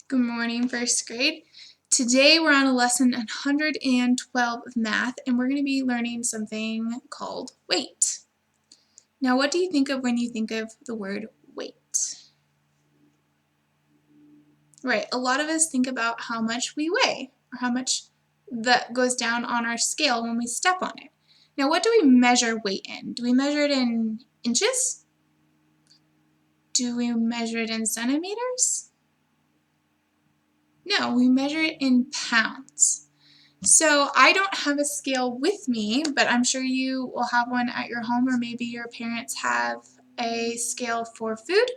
Good morning, first grade. Today we're on a lesson 112 of math, and we're going to be learning something called weight. Now, what do you think of when you think of the word weight? Right, a lot of us think about how much we weigh, or how much that goes down on our scale when we step on it. Now, what do we measure weight in? Do we measure it in inches? Do we measure it in centimeters? No, we measure it in pounds. So I don't have a scale with me, but I'm sure you will have one at your home, or maybe your parents have a scale for food.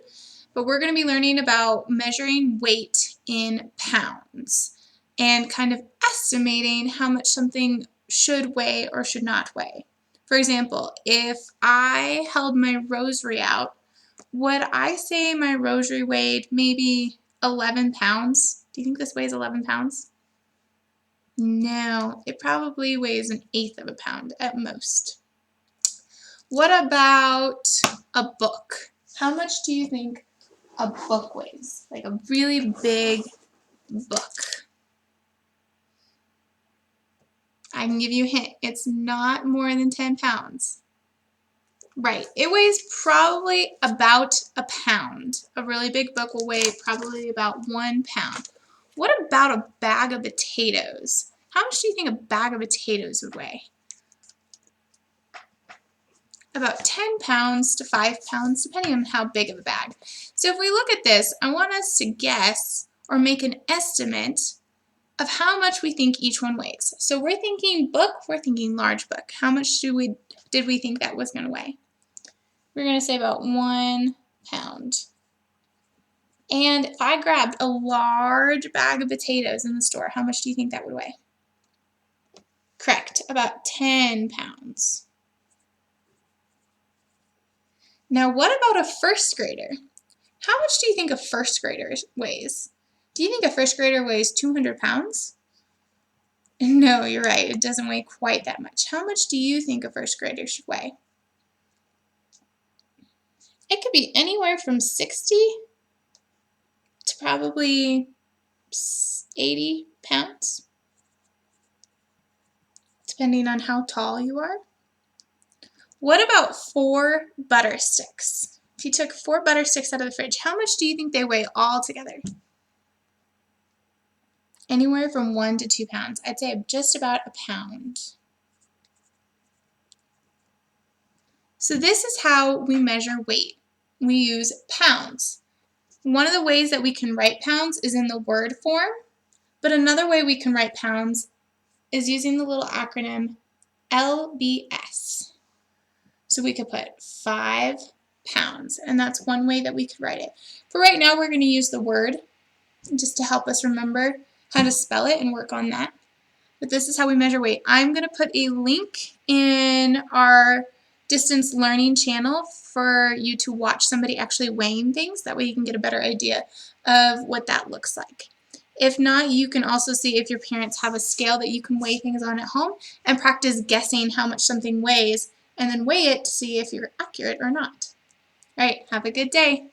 But we're going to be learning about measuring weight in pounds and kind of estimating how much something should weigh or should not weigh. For example, if I held my rosary out, would I say my rosary weighed maybe 11 pounds? Do you think this weighs 11 pounds? No, it probably weighs 1/8 of a pound at most. What about a book? How much do you think a book weighs? Like a really big book. I can give you a hint. It's not more than 10 pounds. Right. It weighs probably about a pound. A really big book will weigh probably about 1 pound. What about a bag of potatoes? How much do you think a bag of potatoes would weigh? About 10 pounds to 5 pounds, depending on how big of a bag. So if we look at this, I want us to guess or make an estimate of how much we think each one weighs. So we're thinking book, we're thinking large book. How much did we think that was going to weigh? We're going to say about 1 pound. And if I grabbed a large bag of potatoes in the store, how much do you think that would weigh? Correct, about 10 pounds. Now, what about a first grader? How much do you think a first grader weighs? Do you think a first grader weighs 200 pounds? No, you're right. It doesn't weigh quite that much. How much do you think a first grader should weigh? It could be anywhere from 60 to probably 80 pounds, depending on how tall you are. What about 4 butter sticks? If you took 4 butter sticks out of the fridge, how much do you think they weigh all together? Anywhere from 1 to 2 pounds. I'd say just about a pound. So this is how we measure weight. We use pounds. One of the ways that we can write pounds is in the word form, but another way we can write pounds is using the little acronym LBS. So we could put 5 pounds, and that's one way that we could write it. For right now, we're going to use the word just to help us remember how to spell it and work on that. But this is how we measure weight. I'm going to put a link in our distance learning channel for you to watch somebody actually weighing things. That way you can get a better idea of what that looks like. If not, you can also see if your parents have a scale that you can weigh things on at home and practice guessing how much something weighs and then weigh it to see if you're accurate or not. All right, have a good day.